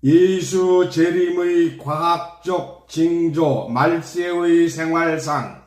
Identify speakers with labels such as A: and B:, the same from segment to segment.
A: 예수 재림의 과학적 징조, 말세의 생활상.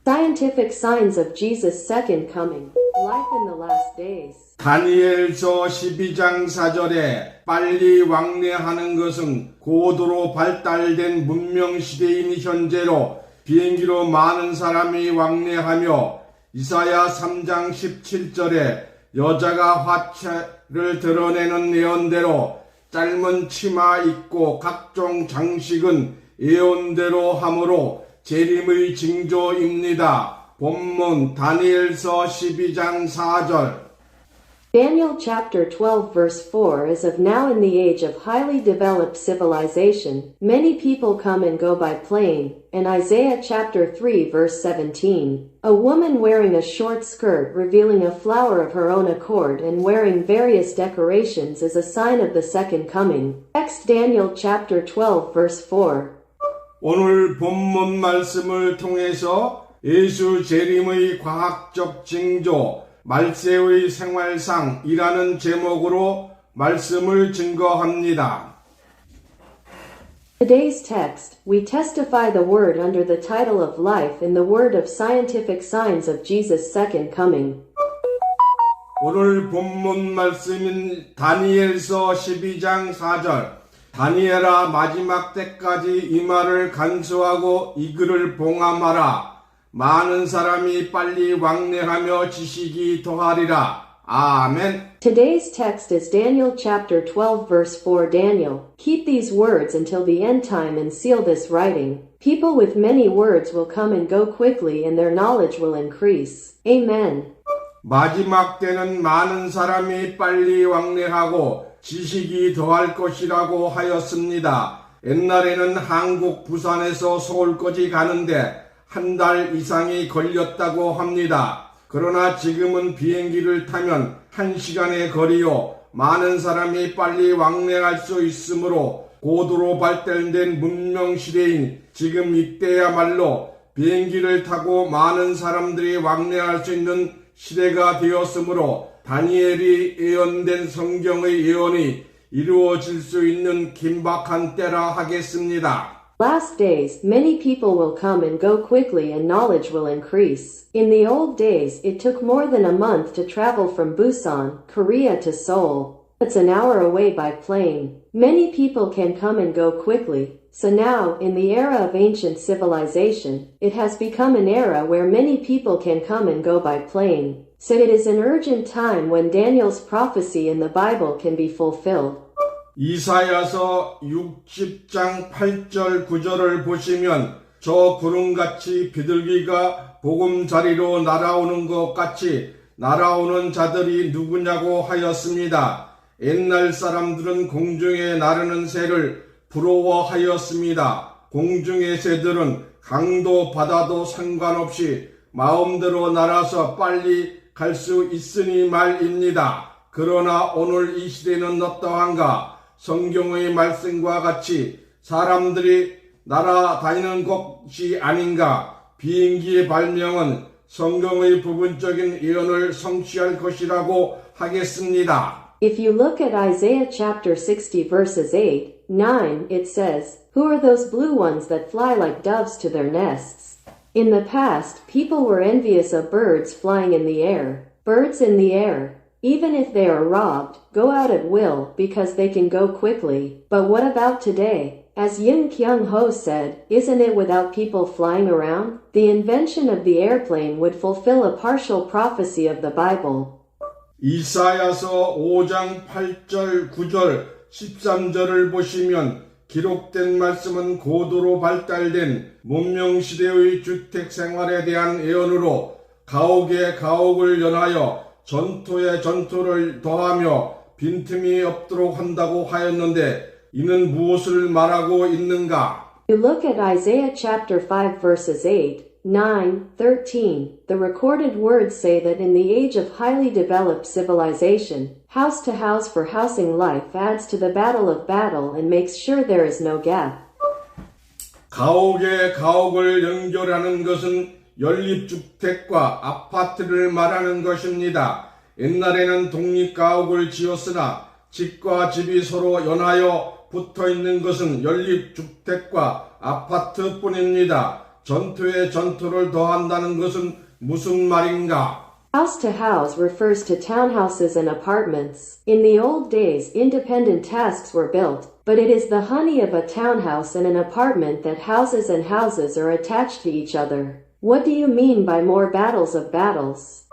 B: Scientific signs of Jesus' second coming. Life in the last days.
A: 다니엘서 12장 4절에 빨리 왕래하는 것은 고도로 발달된 문명시대인 현재로 비행기로 많은 사람이 왕래하며, 이사야 3장 17절에 여자가 화채를 드러내는 예언대로 짧은 치마 입고 각종 장식은 예언대로 하므로 재림의 징조입니다. 본문 다니엘서 12장 4절.
B: Daniel chapter 12 verse 4 is of now in the age of highly developed civilization, many people come and go by plane, and Isaiah chapter 3 verse 17, a woman wearing a short skirt revealing a flower of her own accord and wearing various decorations is a sign of the second coming. Text Daniel chapter 12 verse 4.
A: 오늘 본문 말씀을 통해서 예수 재림의 과학적 징조, 말세의 생활상이라는 제목으로 말씀을 증거합니다.
B: Today's text, we testify the word under the title of Life in the Word of Scientific Signs of Jesus' Second Coming.
A: 오늘 본문 말씀인 다니엘서 12장 4절. 다니엘아, 마지막 때까지 이 말을 간수하고 이 글을 봉함하라. 많은 사람이 빨리 왕래하며 지식이 더하리라. 아멘.
B: Today's text is Daniel chapter 12 verse 4. Daniel, keep these words until the end time and seal this writing. People with many words will come and go quickly and their knowledge will increase. Amen.
A: 마지막 때는 많은 사람이 빨리 왕래하고 지식이 더할 것이라고 하였습니다. 옛날에는 한국 부산에서 서울까지 가는데 한 달 이상이 걸렸다고 합니다. 그러나 지금은 비행기를 타면 1시간의 거리요, 많은 사람이 빨리 왕래할 수 있으므로 고도로 발달된 문명시대인 지금 이때야말로 비행기를 타고 많은 사람들이 왕래할 수 있는 시대가 되었으므로 다니엘이 예언된 성경의 예언이 이루어질 수 있는 긴박한 때라 하겠습니다.
B: Last days, many people will come and go quickly and knowledge will increase. In the old days, it took more than a month to travel from Busan, Korea to Seoul. It's an hour away by plane. Many people can come and go quickly. So now, in the era of ancient civilization, it has become an era where many people can come and go by plane. So it is an urgent time when Daniel's prophecy in the Bible can be fulfilled.
A: 이사야서 60장 8절 9절을 보시면 저 구름같이 비둘기가 보금자리로 날아오는 것 같이 날아오는 자들이 누구냐고 하였습니다. 옛날 사람들은 공중에 나르는 새를 부러워하였습니다. 공중의 새들은 강도 바다도 상관없이 마음대로 날아서 빨리 갈 수 있으니 말입니다. 그러나 오늘 이 시대는 어떠한가? 성경의 말씀과 같이 사람들이 날아다니는 것이 아닌가? 비행기의 발명은 성경의 부분적인 예언을 성취할 것이라고 하겠습니다.
B: If you look at Isaiah chapter 60 verses 8, 9, it says, "Who are those blue ones that fly like doves to their nests?" In the past, people were envious of birds flying in the air. Birds in the air, even if they are robbed, go out at will because they can go quickly. But what about today? As Yoon Kyung-ho said, isn't it without people flying around? The invention of the airplane would fulfill a partial prophecy of the Bible.
A: 이사야서 5장 8절 9절 13절을 보시면 기록된 말씀은 고도로 발달된 문명시대의 주택생활에 대한 예언으로 가옥에 가옥을 연하여 전토에 전토를 더하며 빈틈이 없도록 한다고 하였는데 이는 무엇을 말하고 있는가?
B: You look at Isaiah chapter 5 verses 8, 9, 13. The recorded words say that in the age of highly developed civilization, house to house for housing life adds to the battle of battle and makes sure there is no gap.
A: 가옥에 가옥을 연결하는 것은 연립주택과 아파트를 말하는 것입니다. 옛날에는 독립가옥을 지었으나 집과 집이 서로 연하여 붙어 있는 것은 연립주택과 아파트뿐입니다. 전투에 전투를 더한다는 것은 무슨 말인가?
B: House to house refers to townhouses and apartments. In the old days, independent tasks were built, but it is the honey of a townhouse and an apartment that houses and houses are attached to each other. What do you mean by more battles of battles?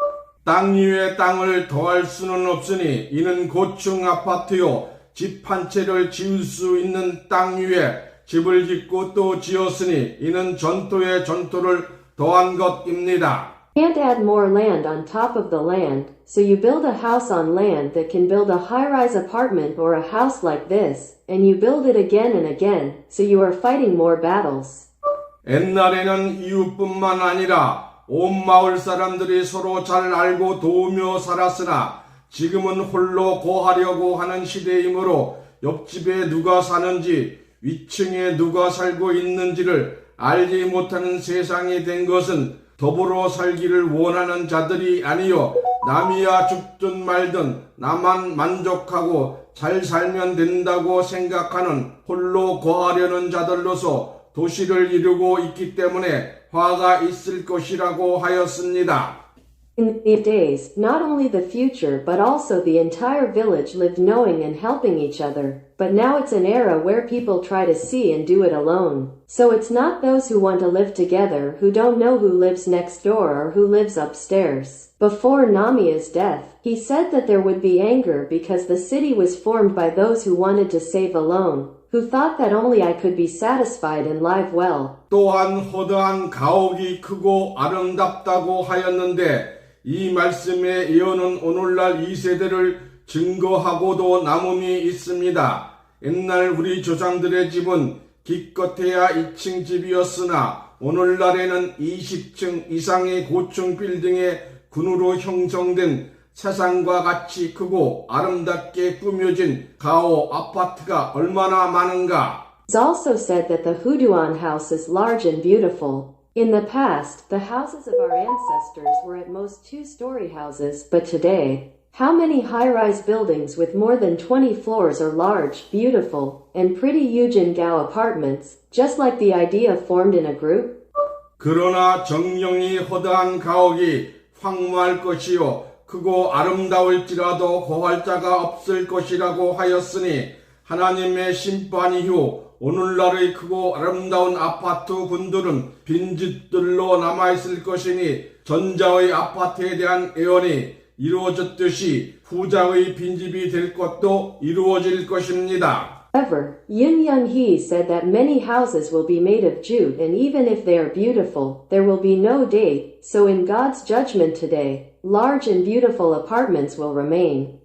A: 땅 위에 땅을 더할 수는 없으니 이는 고층 아파트요 집 한 채를 지을 수 있는 땅 위에 집을 짓고 또 지었으니 이는 전투에 전투를 더한 것입니다.
B: Can't add more land on top of the land, so you build a house on land that can build a high-rise apartment or a house like this, and you build it again and again, so you are fighting more battles.
A: 옛날에는 이웃뿐만 아니라 온 마을 사람들이 서로 잘 알고 도우며 살았으나 지금은 홀로 거하려고 하는 시대이므로 옆집에 누가 사는지 위층에 누가 살고 있는지를 알지 못하는 세상이 된 것은 더불어 살기를 원하는 자들이 아니요 남이야 죽든 말든 나만 만족하고 잘 살면 된다고 생각하는 홀로 거하려는 자들로서 도시를 이루고 있기 때문에 화가 있을 것이라고 하였습니다.
B: In these days, not only the future but also the entire village lived knowing and helping each other. But now it's an era where people try to see and do it alone. So it's not those who want to live together who don't know who lives next door or who lives upstairs. Before Namiya's death, he said that there would be anger because the city was formed by those who wanted to save alone, who thought that only I could be satisfied and live well.
A: 또한 허다한 가옥이 크고 아름답다고 하였는데 이 말씀의 예언은 오늘날 이 세대를 증거하고도 남음이 있습니다. 옛날 우리 조상들의 집은 기껏해야 2층 집이었으나 오늘날에는 20층 이상의 고층 빌딩의 군으로 형성된 세상과 같이 크고 아름답게 꾸며진 가오 아파트가 얼마나 많은가.
B: It's also said that the Huduan house is large and beautiful. In the past, the houses of our ancestors were at most 2-story houses, but today, how many high-rise buildings with more than 20 floors are large, beautiful, and pretty Yujin-gao apartments, just like the idea formed in a group?
A: 그러나 정령이 허다한 가옥이 황무할 것이요 크고 아름다울지라도 거할 자가 없을 것이라고 하였으니 하나님의 심판 이후 오늘날의 크고 아름다운 아파트 군들은 빈집들로 남아있을 것이니 전자의 아파트에 대한 예언이 이루어졌듯이 후자의 빈집이 될 것도 이루어질 것입니다.
B: However, Yin Young-hee said that many houses will be made of jute and even if they are beautiful, there will be no date, so in God's judgment today, large and beautiful apartments will remain.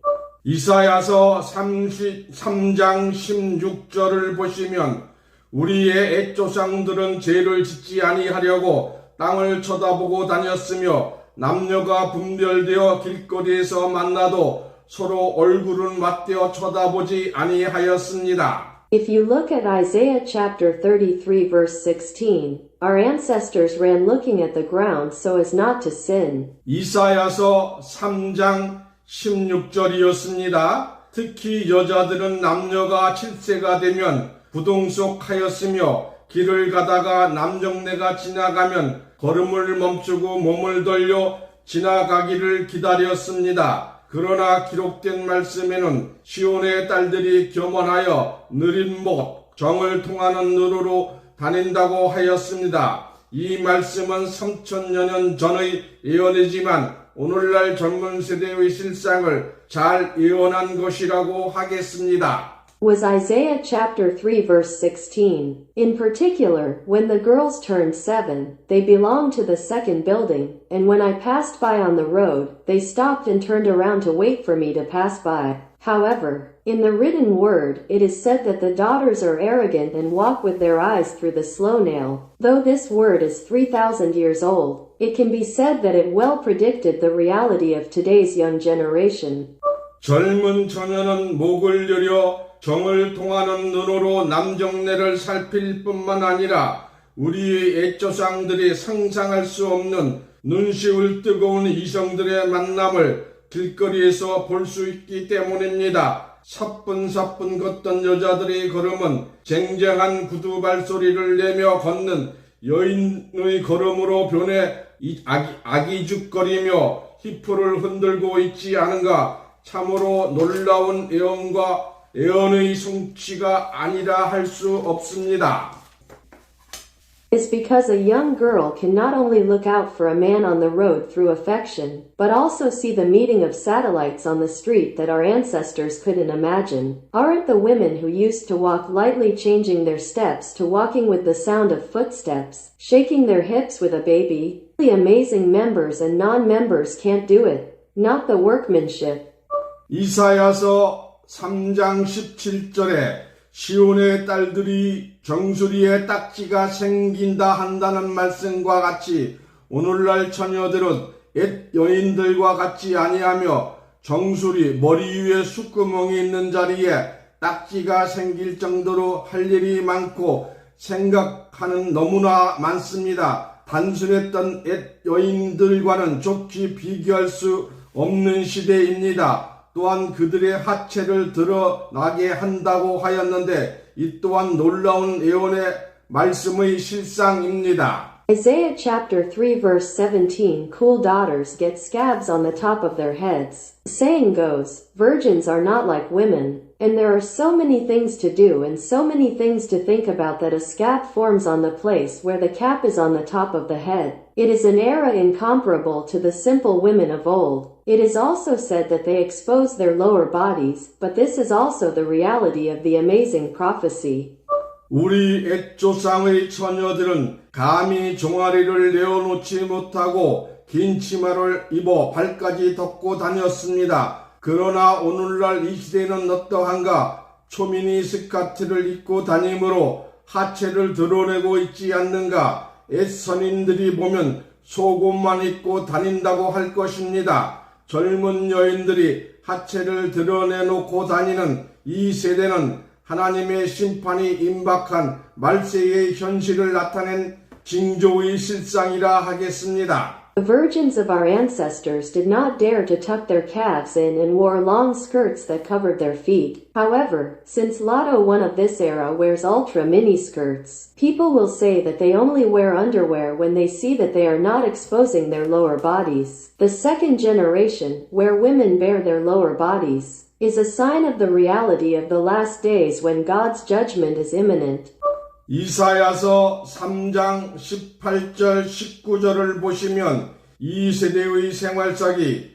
A: 이사야서 33장 16절을 보시면 우리의 옛조상들은 죄를 짓지 아니하려고 땅을 쳐다보고 다녔으며 남녀가 분별되어 길거리에서 만나도 서로 얼굴은 맞대어 쳐다보지 아니하였습니다.
B: If you look at Isaiah chapter 33 verse 16, our ancestors ran looking at the ground so as not to sin.
A: 이사야서 3장 16절이었습니다. 특히 여자들은 남녀가 7세가 되면 부동석하였으며 길을 가다가 남정네가 지나가면 걸음을 멈추고 몸을 돌려 지나가기를 기다렸습니다. 그러나 기록된 말씀에는 시온의 딸들이 겸언하여 느린 못, 정을 통하는 눈으로 다닌다고 하였습니다. 이 말씀은 3000여 년 전의 예언이지만 오늘날 젊은 세대의 실상을 잘 예언한 것이라고 하겠습니다.
B: Was Isaiah chapter 3 verse 16. In particular, when the girls turned 7, they belonged to the second building, and when I passed by on the road, they stopped and turned around to wait for me to pass by. However, in the written word, it is said that the daughters are arrogant and walk with their eyes through the slow nail. Though this word is 3,000 years old, it can be said that it well predicted the reality of today's young generation.
A: 젊은 처녀는 목을 열여 정을 통하는 눈으로 남정네를 살필 뿐만 아니라 우리의 옛조상들이 상상할 수 없는 눈시울 뜨거운 이성들의 만남을 길거리에서 볼 수 있기 때문입니다. 사뿐사뿐 걷던 여자들의 걸음은 쟁쟁한 구두 발소리를 내며 걷는 여인의 걸음으로 변해 아기죽거리며 히프를 흔들고 있지 않은가. 참으로 놀라운 애언의 성취가 아니라 할 수 없습니다.
B: Is because a young girl can not only look out for a man on the road through affection, but also see the meeting of satellites on the street that our ancestors couldn't imagine. Aren't the women who used to walk lightly changing their steps to walking with the sound of footsteps, shaking their hips with a baby? The amazing members and non-members can't do it. Not the workmanship.
A: 이사야서 3장 17절에 시온의 딸들이 정수리에 딱지가 생긴다 한다는 말씀과 같이 오늘날 처녀들은 옛 여인들과 같지 아니하며 정수리 머리 위에 숫구멍이 있는 자리에 딱지가 생길 정도로 할 일이 많고 생각하는 너무나 많습니다. 단순했던 옛 여인들과는 좋게 비교할 수 없는 시대입니다. 또한 그들의 하체를 드러나게 한다고 하였는데 이 또한 놀라운 예언의 말씀의 실상입니다.
B: Isaiah chapter 3 verse 17 Cool daughters get scabs on the top of their heads. The saying goes, virgins are not like women, and there are so many things to do and so many things to think about that a scab forms on the place where the cap is on the top of the head. It is an era incomparable to the simple women of old. It is also said that they expose their lower bodies, but this is also the reality of the amazing prophecy.
A: 우리 옛 조상의 처녀들은 감히 종아리를 내어놓지 못하고 긴 치마를 입어 발까지 덮고 다녔습니다. 그러나 오늘날 이 시대는 어떠한가? 초미니 스커트를 입고 다니므로 하체를 드러내고 있지 않는가? 옛 선인들이 보면 속옷만 입고 다닌다고 할 것입니다. 젊은 여인들이 하체를 드러내놓고 다니는 이 세대는 하나님의 심판이 임박한 말세의 현실을 나타낸 징조의 실상이라 하겠습니다.
B: The virgins of our ancestors did not dare to tuck their calves in and wore long skirts that covered their feet. However, since Lotto one of this era wears ultra mini skirts, people will say that they only wear underwear when they see that they are not exposing their lower bodies. The second generation, where women bare their lower bodies, is a sign of the reality of the last days when God's judgment is imminent.
A: 이사야서 3장 18절 19절을 보시면 이 세대의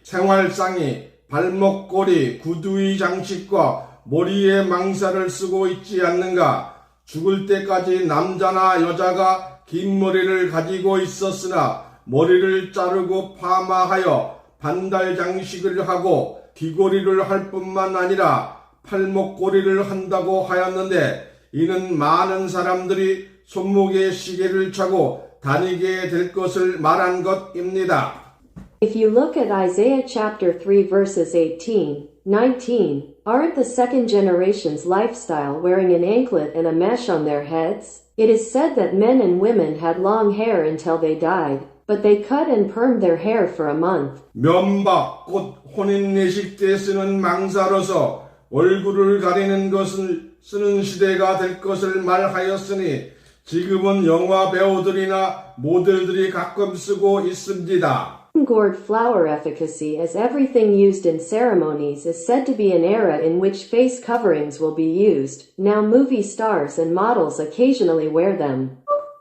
A: 생활상이 발목걸이, 구두의 장식과 머리에 망사를 쓰고 있지 않는가? 죽을 때까지 남자나 여자가 긴 머리를 가지고 있었으나 머리를 자르고 파마하여 반달 장식을 하고 귀걸이를 할 뿐만 아니라 팔목걸이를 한다고 하였는데 이는 많은 사람들이 손목에 시계를 차고 다니게 될 것을 말한 것입니다.
B: If you look at Isaiah chapter 3 verses 18, 19, aren't the second generation's lifestyle wearing an anklet and a mesh on their heads? It is said that men and women had long hair until they died, but they cut and permed their hair for a month.
A: 면박, 곧 혼인예식 때 쓰는 망사로서 얼굴을 가리는 것을 쓰는 시대가 될 것을 말하였으니 지금은 영화 배우들이나 모델들이 가끔 쓰고 있습니다.
B: Gourd flower efficacy as everything used in ceremonies is said to be an era in which face coverings will be used. Now movie stars and models occasionally wear them.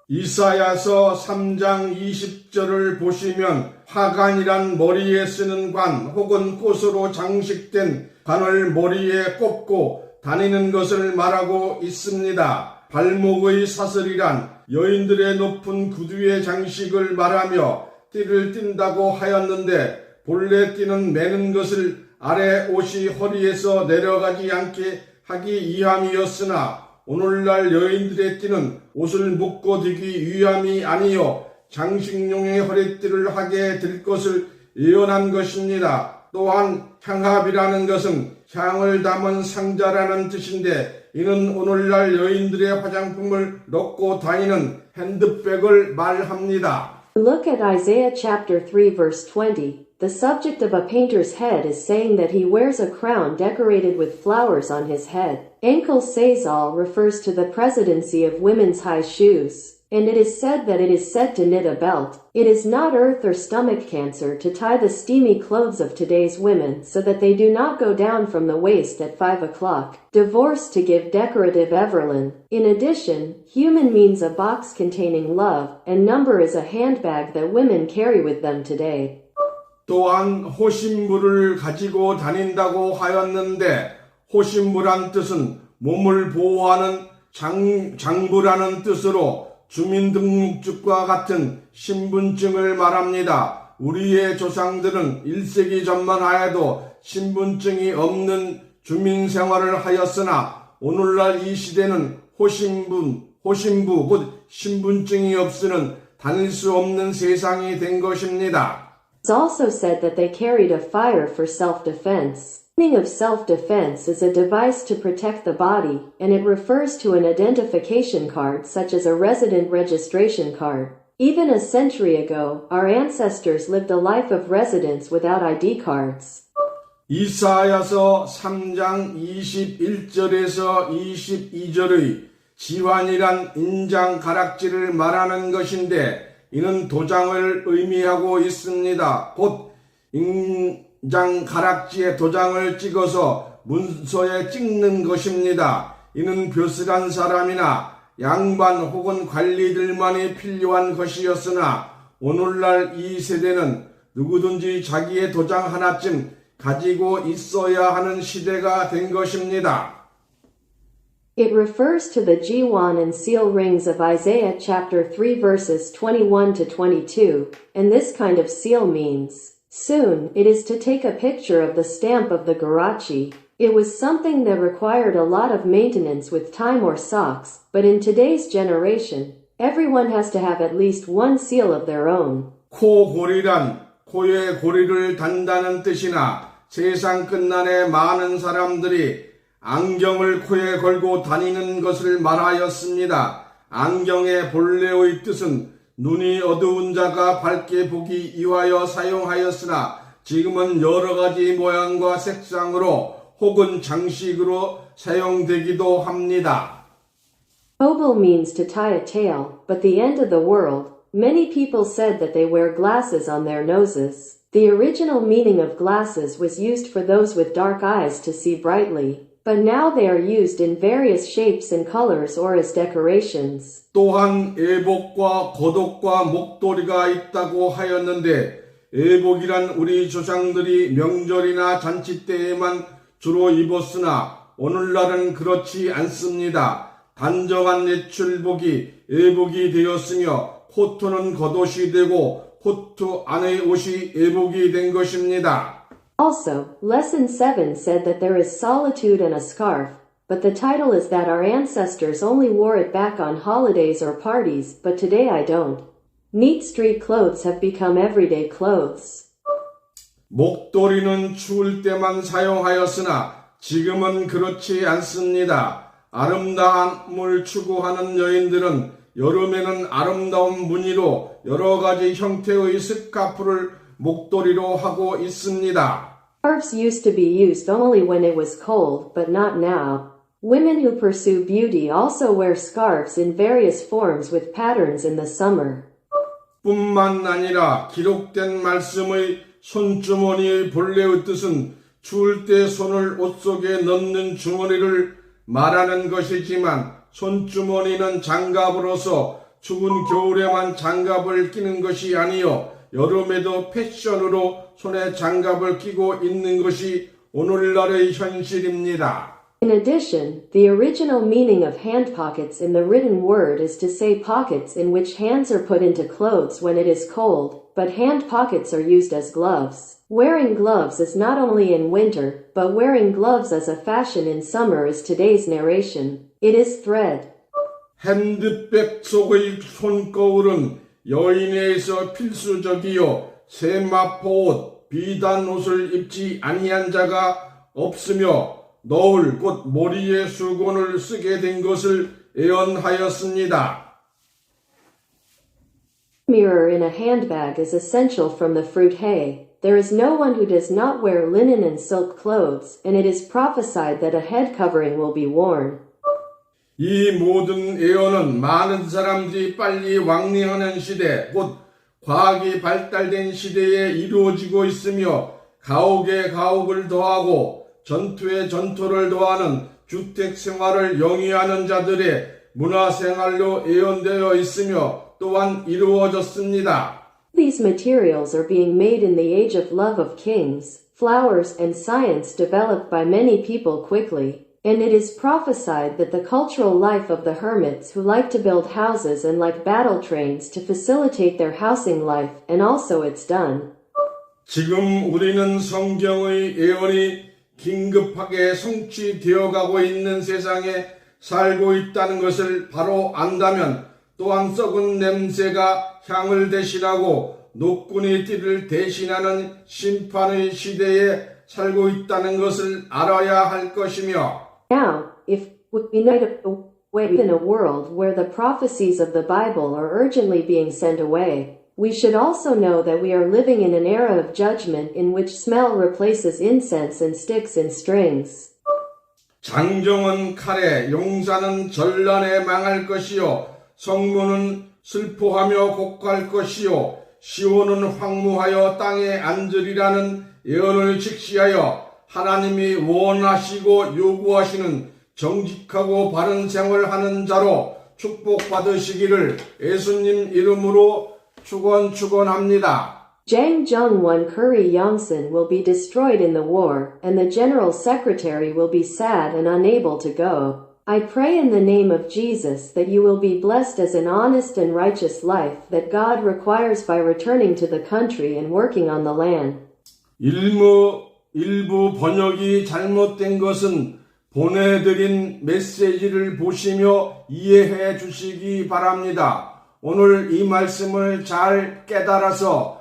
A: 이사야서 3장 20절을 보시면 화관이란 머리에 쓰는 관 혹은 꽃으로 장식된 관을 머리에 꼽고 다니는 것을 말하고 있습니다. 발목의 사슬이란 여인들의 높은 구두의 장식을 말하며 띠를 띈다고 하였는데 본래 띠는 매는 것을 아래 옷이 허리에서 내려가지 않게 하기 위함이었으나 오늘날 여인들의 띠는 옷을 묶어 두기 위함이 아니요 장식용의 허리띠를 하게 될 것을 예언한 것입니다. 또한 향합이라는 것은 향을 담은 상자라는 뜻인데 이는 오늘날 여인들의 화장품을 넣고 다니는 핸드백을 말합니다.
B: Look at Isaiah chapter 3 verse 20. The subject of a painter's head is saying that he wears a crown decorated with flowers on his head. Ankle sazal refers to the presidency of women's high shoes. And it is said that it is said to knit a belt. It is not earth or stomach cancer to tie the steamy clothes of today's women so that they do not go down from the waist at 5 o'clock. Divorce to give decorative Everlyn. In addition, human means a box containing love, and number is a handbag that women carry with them today.
A: 또한 호신부를 가지고 다닌다고 하였는데 호신부란 뜻은 몸을 보호하는 장부라는 뜻으로 주민등록증과 같은 신분증을 말합니다. 우리의 조상들은 1세기 전만 하여도 신분증이 없는 주민생활을 하였으나 오늘날 이 시대는 호신부 곧 신분증이 없이는 다닐 수 없는 세상이 된 것입니다.
B: It's also said that they carried a fire for self-defense. The meaning of self-defense is a device to protect the body, and it refers to an identification card such as a resident registration card. Even a century ago, our ancestors lived a life of residence without ID cards.
A: 이사야서 3장 21절에서 22절의 지환이란 인장 가락지를 말하는 것인데 이는 도장을 의미하고 있습니다. 곧 인장 가락지에 도장을 찍어서 문서에 찍는 것입니다. 이는 벼슬한 사람이나 양반 혹은 관리들만이 필요한 것이었으나 오늘날 이 세대는 누구든지 자기의 도장 하나쯤 가지고 있어야 하는 시대가 된 것입니다.
B: It refers to the Jiwan and seal rings of Isaiah chapter 3 verses 21 to 22, and this kind of seal means, soon, it is to take a picture of the stamp of the Garachi. It was something that required a lot of maintenance with time or socks, but in today's generation, everyone has to have at least one seal of their own.
A: 코골이란 코의 고리를 단다는 뜻이나 세상 끝날에 많은 사람들이 안경을 코에 걸고 다니는 것을 말하였습니다. 안경의 본래의 뜻은 눈이 어두운 자가 밝게 보기 위하여 사용하였으나 지금은 여러 가지 모양과 색상으로 혹은 장식으로 사용되기도 합니다.
B: Obel means to tie a tail, but the end of the world. Many people said that they wear glasses on their noses. The original meaning of glasses was used for those with dark eyes to see brightly. But now they are used in various shapes and colors or as decorations.
A: 또한 애복과 겉옷과 목도리가 있다고 하였는데 애복이란 우리 조상들이 명절이나 잔치 때에만 주로 입었으나 오늘날은 그렇지 않습니다. 단정한 내출복이 애복이 되었으며 코트는 겉옷이 되고 코트 안의 옷이 애복이 된 것입니다.
B: Also, Lesson 7 said that there is solitude and a scarf, but the title is that our ancestors only wore it back on holidays or parties, but today I don't. Neat street clothes have become everyday clothes.
A: 목도리는 추울 때만 사용하였으나 지금은 그렇지 않습니다. 아름다움을 추구하는 여인들은 여름에는 아름다운 무늬로 여러 가지 형태의 스카프를 목도리로 하고 있습니다.
B: Scarves used to be used only when it was cold, but not now. Women who pursue beauty also wear scarves in various forms with patterns in the summer.
A: 뿐만 아니라 기록된 말씀의 손주머니의 본래의 뜻은 추울 때 손을 옷 속에 넣는 주머니를 말하는 것이지만 손주머니는 장갑으로서 추운 겨울에만 장갑을 끼는 것이 아니요 여름에도 패션으로 손에 장갑을 끼고 있는 것이 오늘날의 현실입니다.
B: In addition, the original meaning of hand pockets in the written word is to say pockets in which hands are put into clothes when it is cold, but hand pockets are used as gloves. Wearing gloves is not only in winter, but wearing gloves as a fashion in summer is today's narration. It is thread.
A: 핸드백 속의 손거울은 여인에서 필수적이요 세마포 옷, 비단 옷을 입지 아니한 자가 없으며 너울 곧 머리에 수건을 쓰게 된 것을 예언하였습니다.
B: Mirror in a handbag is essential from the fruit hay. There is no one who does not wear linen and silk clothes, and it is prophesied that a head covering will be worn.
A: 이 모든 예언은 많은 사람들이 빨리 왕래하는 시대, 곧 과학이 발달된 시대에 이루어지고 있으며 가옥에 가옥을 더하고 전투에 전투를 더하는 주택 생활을 영위하는 자들의 문화 생활로 예언되어 있으며 또한 이루어졌습니다.
B: These materials are being made in the age of love of kings, flowers, and science developed by many people quickly. And it is prophesied that the cultural life of the hermits who like to build houses and like battle trains to facilitate their housing life, and also it's done.
A: 지금 우리는 성경의 예언이 긴급하게 성취되어 가고 있는 세상에 살고 있다는 것을 바로 안다면 또한 썩은 냄새가 향을 대신하고 노끈의 띠를 대신하는 심판의 시대에 살고 있다는 것을 알아야 할 것이며
B: Now, if we know in a world where the prophecies of the Bible are urgently being sent away, we should also know that we are living in an era of judgment in which smell replaces incense and sticks and strings.
A: 장정은 칼에, 용사는 전란에 망할 것이요, 성문은 슬퍼하며 곡할 것이요, 시온은 황무하여 땅에 앉으리라는 예언을 직시하여 하나님이 원하시고 요구하시는 정직하고 바른 생활하는 자로 축복받으시기를 예수님 이름으로 축원합니다.
B: Jang Jung-won Curry Yongsan will be destroyed in the war, and the general secretary will be sad and unable to go. I pray in the name of Jesus that you will be blessed as an honest and righteous life that God requires by returning to the country and working on the land.
A: 일부 번역이 잘못된 것은 보내드린 메시지를 보시며 이해해 주시기 바랍니다. 오늘 이 말씀을 잘 깨달아서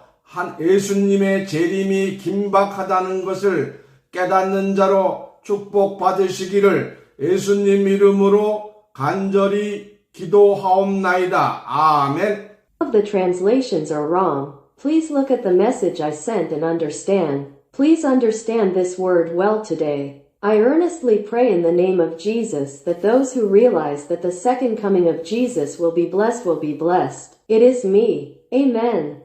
A: 예수님의 재림이 긴박하다는 것을 깨닫는 자로 축복받으시기를 예수님 이름으로 간절히 기도하옵나이다. 아멘.
B: Some of the translations are wrong. Please look at the message I sent and understand. Please understand this word well today. I earnestly pray in the name of Jesus that those who realize that the second coming of Jesus will be blessed. It is me. Amen.